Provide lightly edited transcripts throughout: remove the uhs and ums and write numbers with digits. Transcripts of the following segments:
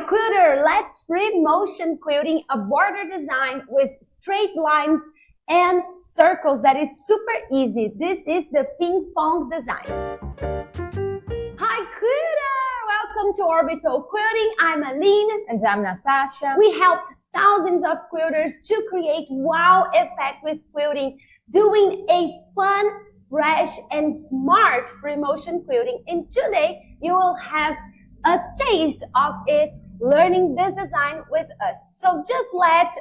quilter, let's free motion quilting a border design with straight lines and circles that is super easy. This is the ping pong design. Hi quilter! Welcome to Orbital Quilting. I'm Aline. And I'm Natasha. We helped thousands of quilters to create wow effect with quilting, doing a fun, fresh and smart free motion quilting. And today you will have a taste of it, learning this design with us. So just let's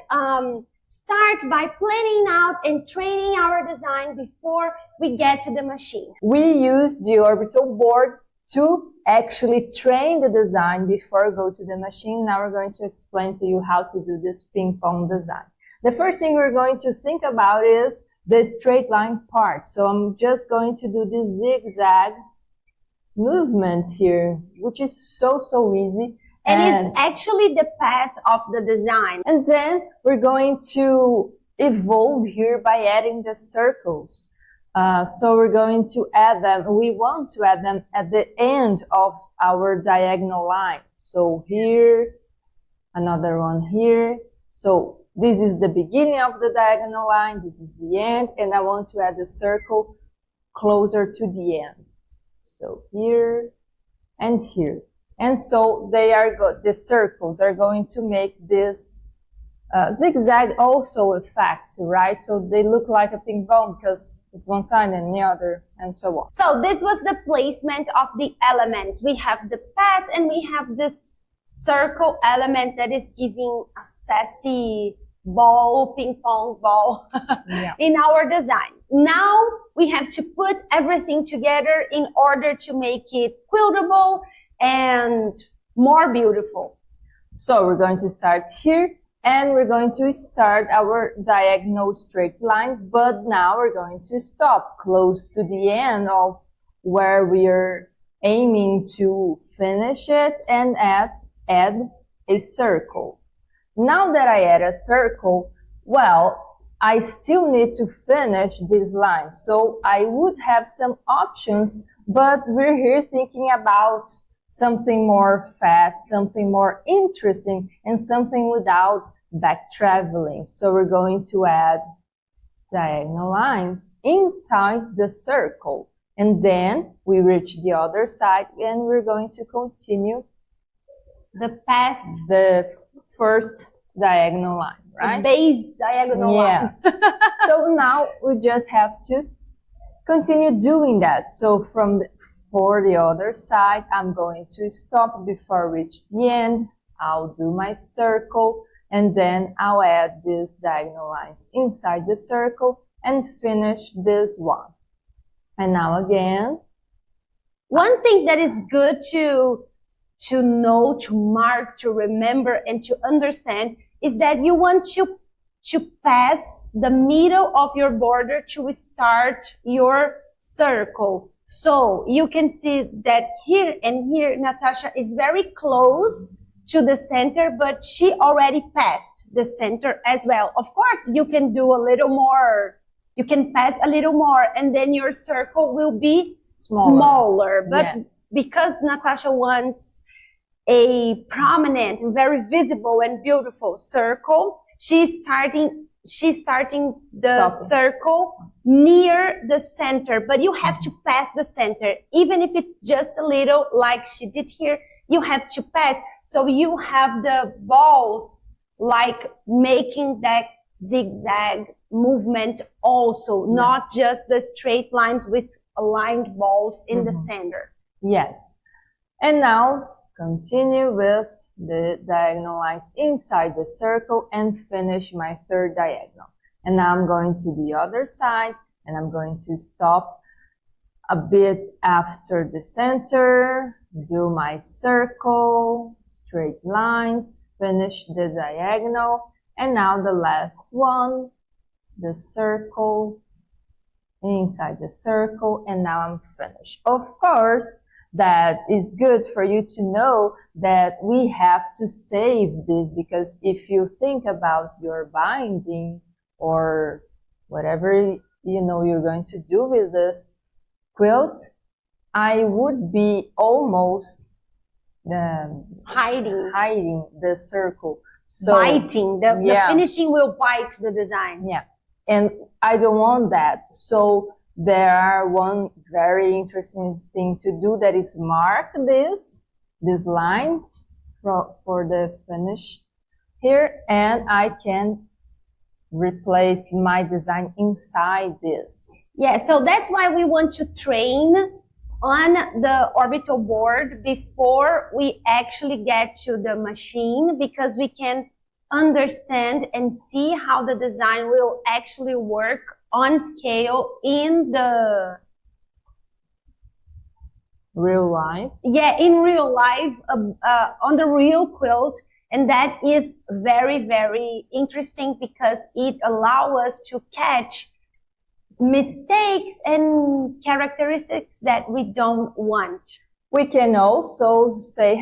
start by planning out and training our design before we get to the machine. We use the Orbital board to actually train the design before we go to the machine. Now we're going to explain to you how to do this ping pong design. The first thing we're going to think about is the straight line part. So I'm just going to do this zigzag movement here, which is so easy. And it's actually the path of the design. And then we're going to evolve here by adding the circles. So we're going to add them, we want to add them at the end of our diagonal line. So here, another one here. So this is the beginning of the diagonal line, this is the end, and I want to add the circle closer to the end. So here and here. And so they are the circles are going to make this zigzag also effect, right? So they look like a ping pong because it's one side and the other, and so on. So this was the placement of the elements. We have the path and we have this circle element that is giving a sassy ball, ping pong ball in our design. Now we have to put everything together in order to make it quiltable and more beautiful. So we're going to start here and we're going to start our diagonal straight line, but now we're going to stop close to the end of where we are aiming to finish it and add a circle. Now that I add a circle, well, I still need to finish this line. So I would have some options, but we're here thinking about something more fast, something more interesting, and something without back traveling. So we're going to add diagonal lines inside the circle. And then we reach the other side and we're going to continue the path, the first diagonal line, right? The base diagonal line. Yes. So now we just have to continue doing that. So for the other side, I'm going to stop before I reach the end. I'll do my circle and then I'll add these diagonal lines inside the circle and finish this one. And now again. One thing that is good to know, to mark, to remember, and to understand is that you want to pass the middle of your border to start your circle. So you can see that here and here, Natasha is very close to the center, but she already passed the center as well. Of course, you can do a little more, you can pass a little more, and then your circle will be smaller. But because Natasha wants a prominent, very visible and beautiful circle, she's starting the circle near the center, but you have to pass the center. Even if it's just a little, like she did here, you have to pass. So you have the balls like making that zigzag movement also, not just the straight lines with aligned balls in the center. Yes. And now continue with the diagonal lines inside the circle and finish my third diagonal. And now I'm going to the other side and I'm going to stop a bit after the center, do my circle, straight lines, finish the diagonal, and now the last one, the circle, inside the circle, and now I'm finished. Of course, that is good for you to know that we have to save this, because if you think about your binding or whatever you're going to do with this quilt, I would be almost hiding the circle. So biting. The finishing will bite the design. Yeah. And I don't want that. So there are one very interesting thing to do, that is mark this line for the finish here, and I can replace my design inside this. Yeah, so that's why we want to train on the orbital board before we actually get to the machine, because we can understand and see how the design will actually work on scale in the real life. Yeah, in real life, on the real quilt. And that is very, very interesting, because it allows us to catch mistakes and characteristics that we don't want. We can also say,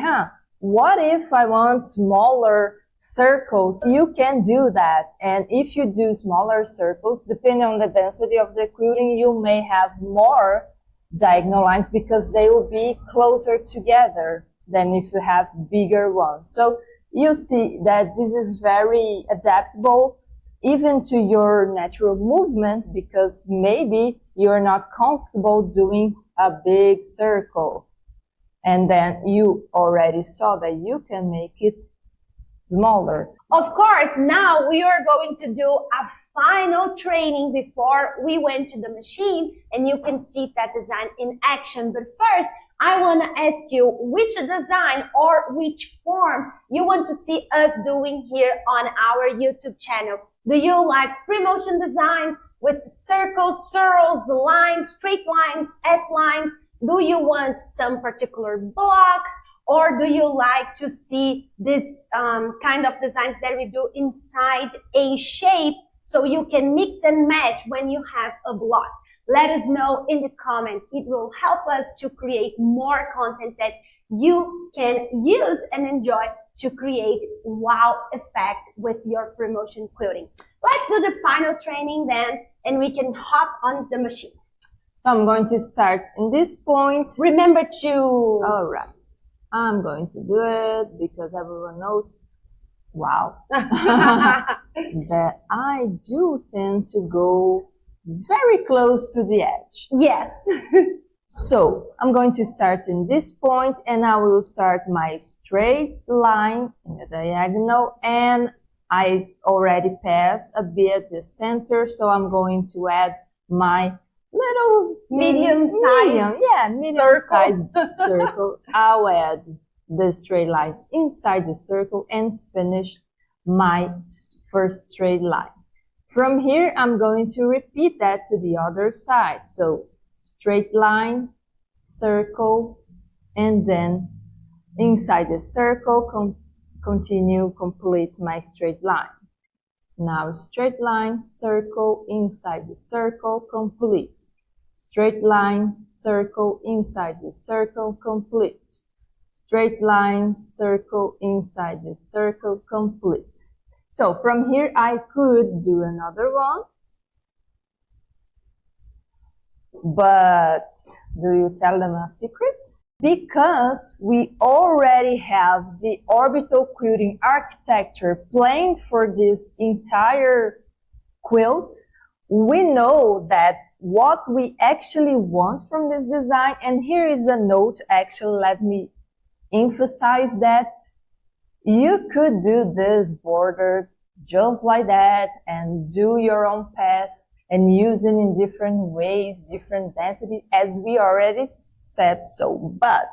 what if I want smaller circles? You can do that. And if you do smaller circles, depending on the density of the quilting, you may have more diagonal lines, because they will be closer together than if you have bigger ones. So you see that this is very adaptable even to your natural movements, because maybe you're not comfortable doing a big circle. And then you already saw that you can make it smaller. Of course, now we are going to do a final training before we went to the machine, and you can see that design in action. But first, I want to ask you which design or which form you want to see us doing here on our YouTube channel. Do you like free motion designs with circles, swirls, lines, straight lines, S lines? Do you want some particular blocks? Or do you like to see this kind of designs that we do inside a shape, so you can mix and match when you have a block? Let us know in the comment. It will help us to create more content that you can use and enjoy to create wow effect with your free motion quilting. Let's do the final training then, and we can hop on the machine. So I'm going to start in this point. Remember to... All right. I'm going to do it because everyone knows, wow, that I do tend to go very close to the edge. Yes. So I'm going to start in this point, and I will start my straight line in the diagonal, and I already passed a bit the center, so I'm going to add my little medium-sized circle. I'll add the straight lines inside the circle and finish my first straight line. From here, I'm going to repeat that to the other side. So straight line, circle, and then inside the circle, complete my straight line. Now straight line, circle, inside the circle, complete. Straight line, circle, inside the circle, complete. Straight line, circle, inside the circle, complete. So from here I could do another one. But do you tell them a secret? Because we already have the orbital quilting architecture planned for this entire quilt, we know that what we actually want from this design, and here is a note, actually, let me emphasize that you could do this border just like that and do your own path and use it in different ways, different density, as we already said so. But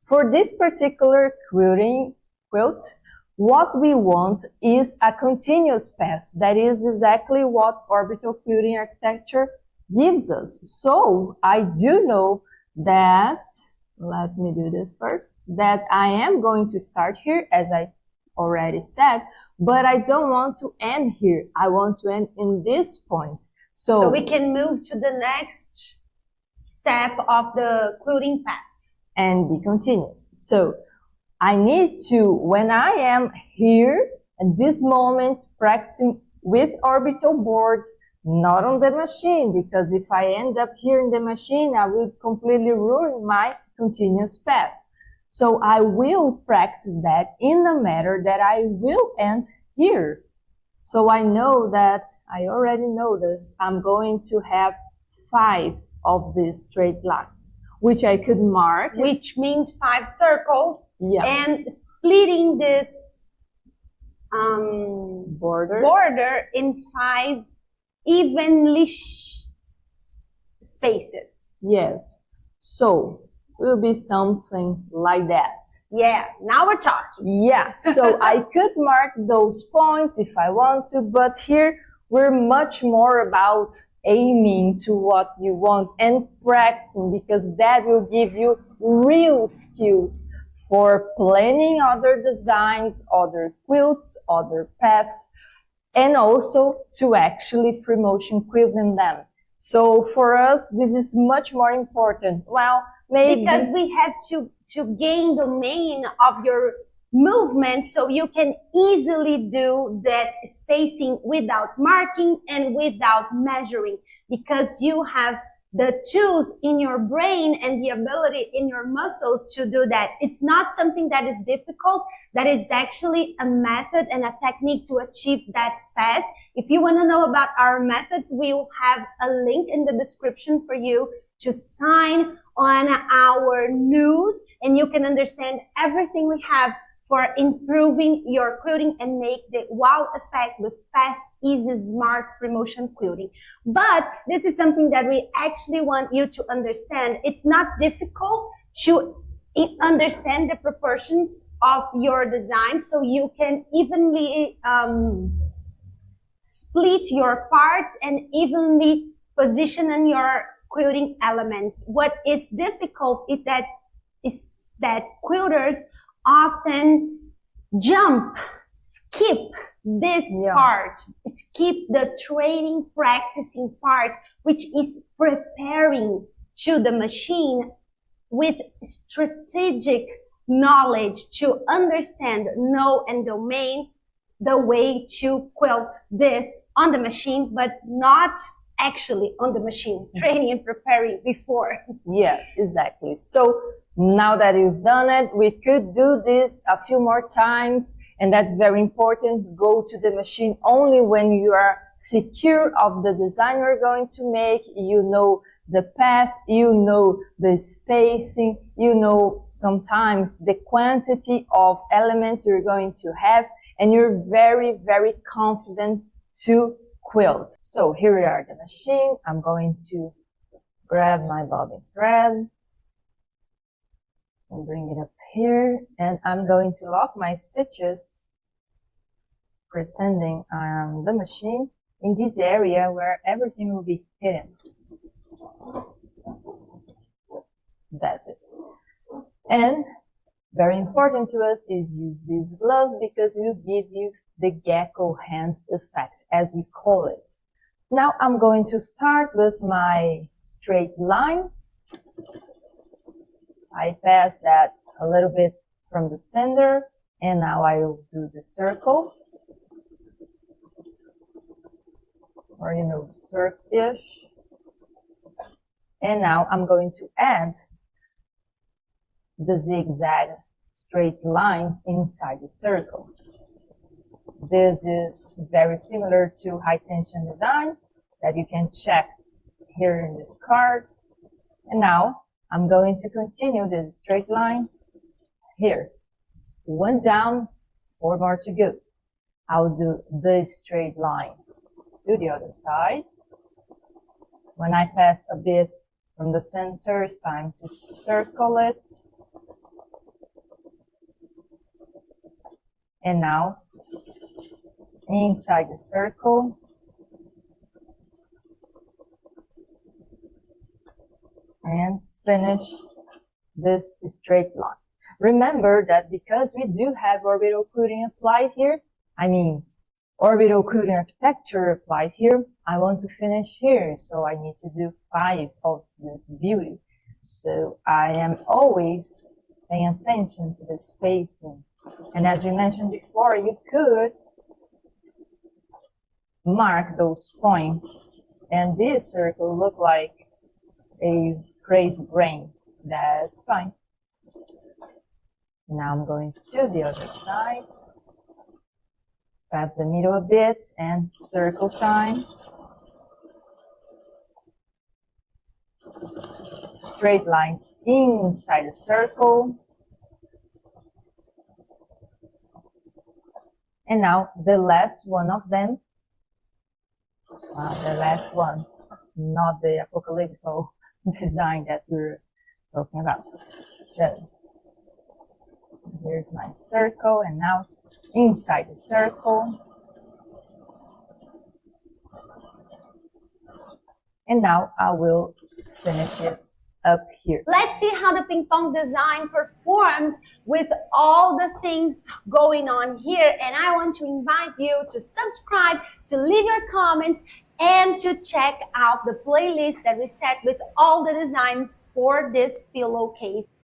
for this particular quilt, what we want is a continuous path. That is exactly what orbital quilting architecture gives us. So I do know that, let me do this first, that I am going to start here, as I already said, but I don't want to end here. I want to end in this point. So we can move to the next step of the quilting path. And be continuous. So I need to, when I am here at this moment, practicing with orbital board, not on the machine, because if I end up here in the machine, I will completely ruin my continuous path. So I will practice that in the manner that I will end here. So I know that, I already know this, I'm going to have 5 of these straight lines, which I could mark. Which means 5 circles. Yeah. And splitting this border in 5 evenly spaces. Yes. So it will be something like that. Yeah, now we're talking. Yeah, so I could mark those points if I want to, but here we're much more about aiming to what you want and practicing, because that will give you real skills for planning other designs, other quilts, other paths, and also to actually free motion quilting them. So for us, this is much more important. Well, maybe because we have to gain domain of your movement, so you can easily do that spacing without marking and without measuring, because you have the tools in your brain and the ability in your muscles to do that. It's not something that is difficult. That is actually a method and a technique to achieve that fast. If you want to know about our methods, we will have a link in the description for you to sign on our news, and you can understand everything we have for improving your quilting and make the wow effect with fast, easy, smart free motion quilting. But this is something that we actually want you to understand. It's not difficult to understand the proportions of your design, so you can evenly split your parts and evenly position in your quilting elements. What is difficult is that quilters often jump, skip this part, skip the training, practicing part, which is preparing to the machine with strategic knowledge to understand, know, and domain the way to quilt this on the machine, but not actually on the machine, training and preparing before. Yes, exactly. So now that you've done it, we could do this a few more times, and that's very important. Go to the machine only when you are secure of the design you're going to make. You know the path, you know the spacing, you know sometimes the quantity of elements you're going to have, and you're very, very confident to quilt. So here we are, the machine. I'm going to grab my bobbin thread and bring it up here, and I'm going to lock my stitches, pretending I'm the machine, in this area where everything will be hidden. So that's it. And very important to us is use these gloves, because it will give you the gecko hands effect, as we call it. Now I'm going to start with my straight line. I pass that a little bit from the center, and now I will do the circle, or circle-ish. And now I'm going to add the zigzag straight lines inside the circle. This is very similar to high tension design that you can check here in this card. And now I'm going to continue this straight line here. 1 down, 4 more to go. I'll do this straight line to the other side. When I pass a bit from the center, it's time to circle it. And now inside the circle, and finish this straight line. Remember that because we do have orbital quilting applied here, orbital quilting architecture applied here, I want to finish here, so I need to do 5 of this beauty. So I am always paying attention to the spacing. And as we mentioned before, you could mark those points, and this circle look like a crazy brain. That's fine. Now I'm going to the other side. Pass the middle a bit and circle time. Straight lines inside the circle. And now the last one of them. The last one, not the apocalyptic design that we're talking about. So here's my circle, and now inside the circle. And now I will finish it up here. Let's see how the ping pong design performed with all the things going on here. And I want to invite you to subscribe, to leave your comment, and to check out the playlist that we set with all the designs for this pillowcase.